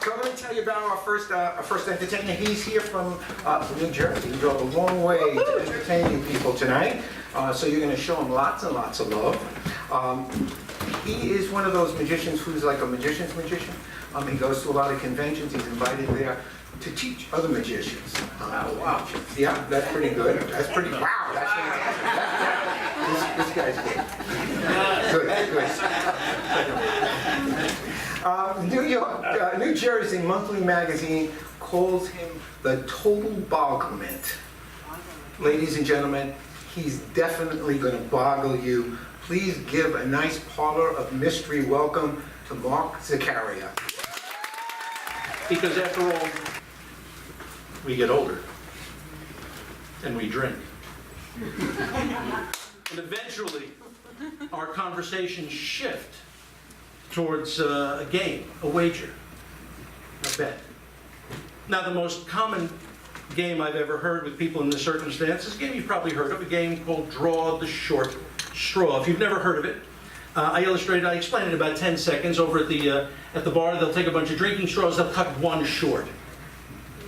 So I'm going to tell you about our first entertainer. He's here from New Jersey. He drove a long way to entertain you people tonight. So you're going to show him lots and lots of love. He is one of those magicians who's like a magician's magician. He goes to a lot of conventions. He's invited there to teach other magicians. Wow. Yeah, that's pretty good. That's pretty, wow, that's fantastic. This guy's good. New Jersey Monthly Magazine calls him the total bogglement. Ladies and gentlemen, he's definitely going to boggle you. Please give a nice Parlor of Mystery welcome to Mark Zacharia. Because after all, we get older and we drink. And eventually, our conversations shift towards a game, a wager, a bet. Now, the most common game I've ever heard with people in this circumstance is a game you've probably heard of, a game called Draw the Short Straw. If you've never heard of it, I explained it in about 10 seconds. Over at the bar, they'll take a bunch of drinking straws, they'll cut one short.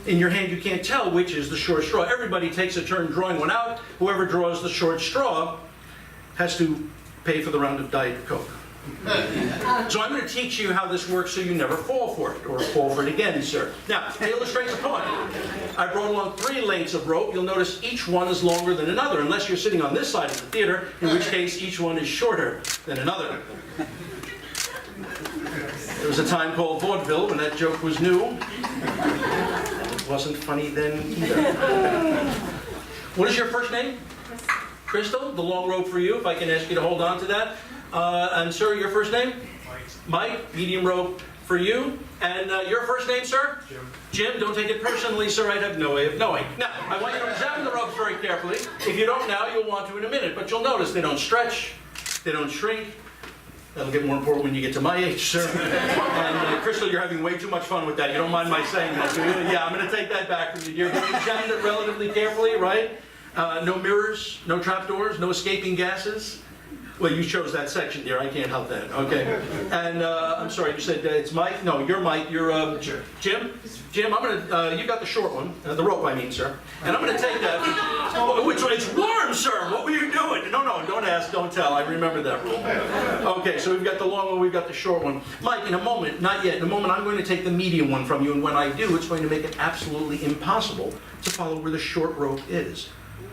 In your hand, you can't tell which is the short straw. Everybody takes a turn drawing one out. Whoever draws the short straw has to pay for the round of Diet Coke. So I'm going to teach you how this works so you never fall for it, or fall for it again, sir. Now, to illustrate the point, I brought along 3 lengths of rope. You'll notice each one is longer than another, unless you're sitting on this side of the theater, in which case each one is shorter than another. There was a time called vaudeville when that joke was new. It wasn't funny then either. What is your first name? Crystal. The long rope for you, if I can ask you to hold on to that. And sir, your first name? Mike. Medium rope for you. And your first name, sir? Jim. Jim, don't take it personally, sir. I have no way of knowing. Now, I want you to examine the ropes very carefully. If you don't now, you'll want to in a minute. But you'll notice they don't stretch, they don't shrink. That'll get more important when you get to my age, sir. And Crystal, you're having way too much fun with that. You don't mind my saying that, do you? Yeah, I'm going to take that back from you, dear. But examine it relatively carefully, right? No mirrors, no trapdoors, no escaping gases. Well, you chose that section, dear. I can't help that. Okay. And I'm sorry, you said it's Mike? No, you're Mike. You're Jim? Jim, I'm going to, you got the short one. The rope, I mean, sir. And I'm going to take that. Oh, it's warm, sir. What were you doing? No, don't ask, don't tell. I remember that rule. Okay, so we've got the long one, we've got the short one. Mike, in a moment, not yet, in a moment, I'm going to take the medium one from you. And when I do, it's going to make it absolutely impossible to follow where the short rope is.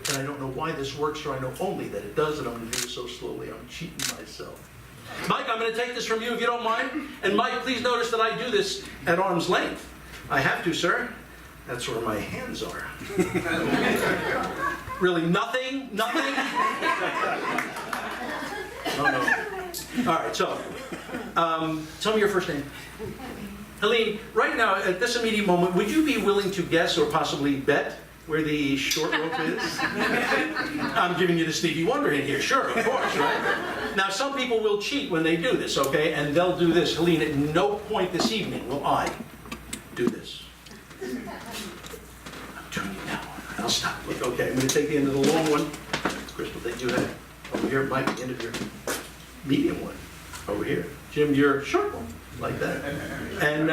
And I don't know why this works, or I know only that it does, and I'm going to do it so slowly, I'm cheating myself. Mike, I'm going to take this from you if you don't mind. And Mike, please notice that I do this at arm's length. I have to, sir. That's where my hands are. Really, nothing? Nothing? Oh, no. All right, so, tell me your first name. Helene, right now, at this immediate moment, would you be willing to guess or possibly bet where the short rope is? I'm giving you the Stevie Wonder in here, sure, of course, right? Now, some people will cheat when they do this, okay? And they'll do this. Helene, at no point this evening will I do this. I'm doing it now. I'll stop. Look, okay, I'm going to take the end of the long one. Crystal, take you ahead. Over here, Mike, the end of your medium one. Over here. Jim, your short one, like that. And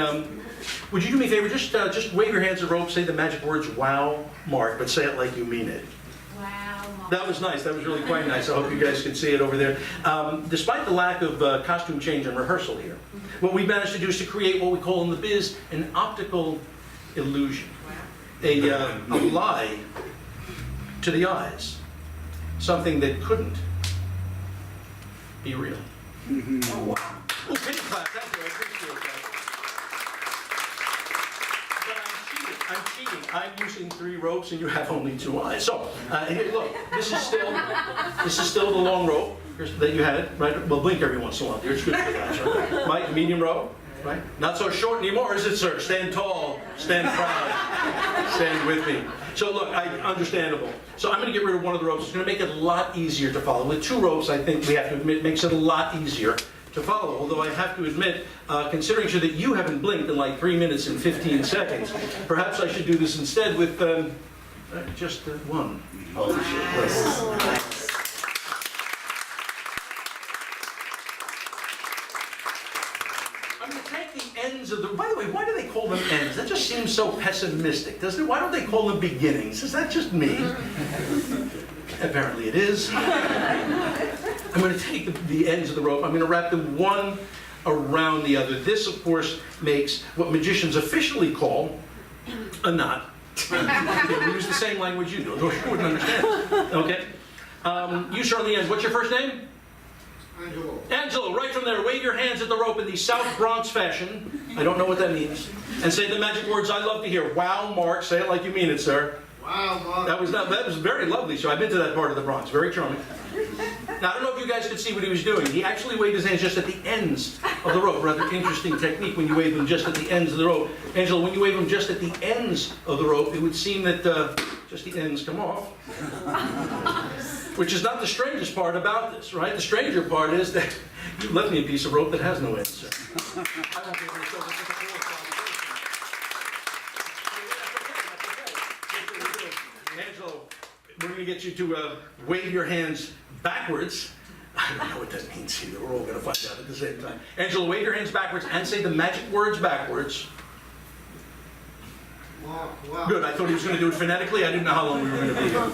would you do me a favor? Just wave your hands at the rope, say the magic words, wow, Mark, but say it like you mean it. Wow, Mark. That was nice. That was really quite nice. I hope you guys can see it over there. Despite the lack of costume change and rehearsal here, what we managed to do is to create what we call in the biz an optical illusion. A lie to the eyes. Something that couldn't be real. Oh, wow. Oh, pity clap. Thank you. I appreciate that. I'm cheating. I'm using 3 ropes and you have only 2 eyes. So, here, look, this is still the long rope that you had, right? Well, blink every once in a while, dear. It's good for the eyes, right? Mike, medium rope, right? Not so short anymore, is it, sir? Stand tall, stand proud, stand with me. So look, understandable. So I'm going to get rid of one of the ropes. It's going to make it a lot easier to follow. With 2 ropes, I think we have to admit, makes it a lot easier to follow. Although I have to admit, considering that you haven't blinked in like 3 minutes and 15 seconds, perhaps I should do this instead with just 1. Holy shit. I'm going to take the ends of the, by the way, why do they call them ends? That just seems so pessimistic, doesn't it? Why don't they call them beginnings? Is that just me? Apparently it is. I'm going to take the ends of the rope, I'm going to wrap them one around the other. This, of course, makes what magicians officially call a knot. We use the same language you do, or you wouldn't understand. Okay? You, sir, on the end. What's your first name? Angelo. Angelo, right from there, wave your hands at the rope in the South Bronx fashion. I don't know what that means. And say the magic words I love to hear. Wow, Mark. Say it like you mean it, sir. Wow, Mark. That was very lovely, sir. I've been to that part of the Bronx. Very charming. Now, I don't know if you guys could see what he was doing. He actually waved his hands just at the ends of the rope. Rather interesting technique when you wave them just at the ends of the rope. Angelo, when you wave them just at the ends of the rope, it would seem that just the ends come off. Which is not the strangest part about this, right? The stranger part is that you left me a piece of rope that has no ends, sir. I won't be able to show this as a full conversation. Angelo, we're going to get you to wave your hands backwards. I don't know what that means either. We're all going to find out at the same time. Angelo, wave your hands backwards and say the magic words backwards. Mark, wow. Good. I thought he was going to do it phonetically. I didn't know how long we were going to be here.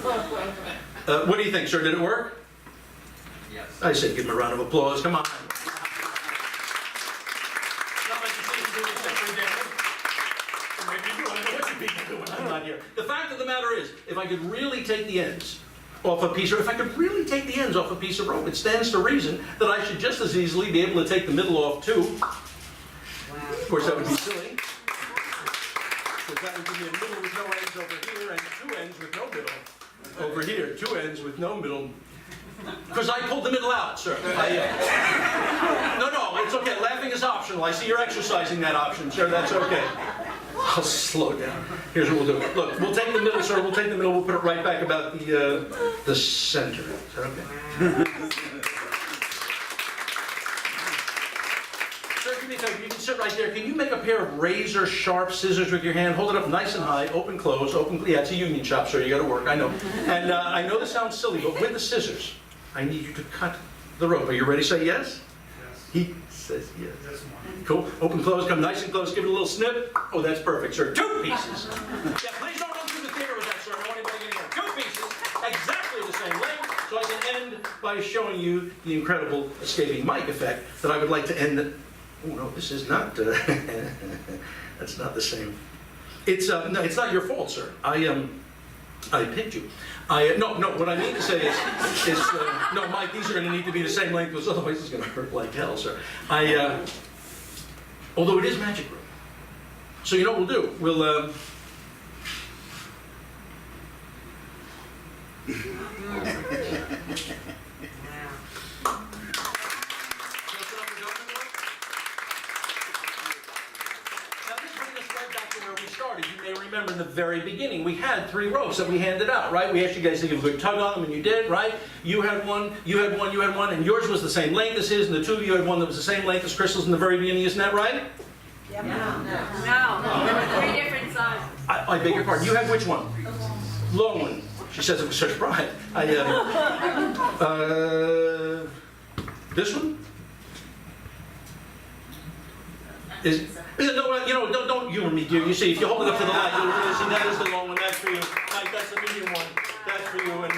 What do you think, sir? Did it work? Yes. I say give him a round of applause. Come on. I'm not here. The fact of the matter is, if I could really take the ends off a piece, or if I could really take the ends off a piece of rope, it stands to reason that I should just as easily be able to take the middle off too. Of course, that would be silly. Because that would give me a middle with no ends over here, and two ends with no middle over here. Two ends with no middle. Because I pulled the middle out, sir. No, it's okay. Laughing is optional. I see you're exercising that option, sir. That's okay. I'll slow down. Here's what we'll do. Look, we'll take the middle, sir. We'll take the middle. We'll put it right back about the center. Is that okay? Sir, give me a favor. You can sit right there. Can you make a pair of razor-sharp scissors with your hand? Hold it up nice and high. Open, close. Open. Yeah, it's a union shop, sir. You got to work. I know. And I know this sounds silly, but with the scissors, I need you to cut the rope. Are you ready to say yes? Yes. He says yes. Yes, Mark. Cool. Open, close, come nice and close. Give it a little snip. Oh, that's perfect, sir. Two pieces. Yeah, please don't run through the theater with that, sir. I don't want anybody getting hurt. Two pieces, exactly the same length. So I can end by showing you the incredible escaping mic effect that I would like to end. Oh no, this is not. That's not the same. It's no, it's not your fault, sir. I picked you. No. What I mean to say is no, Mike. These are going to need to be the same length, because otherwise it's going to hurt like hell, sir. Although it is magic rope, so you know what we'll do? We'll. You may remember in the very beginning, we had 3 ropes that we handed out, right? We asked you guys to give a good tug on them, and you did, right? You had one, you had one, you had one, and yours was the same length as his, and the 2 of you had one that was the same length as Crystal's in the very beginning, isn't that right? Yep. No, there were 3 different sizes. I beg your pardon, you had which one? Long one. She says it with such pride. This one? Don't humor me, dear. You see, if you hold it up to the light, you'll really see that is the long one. That's for you. Mike, that's the medium one. That's for you. And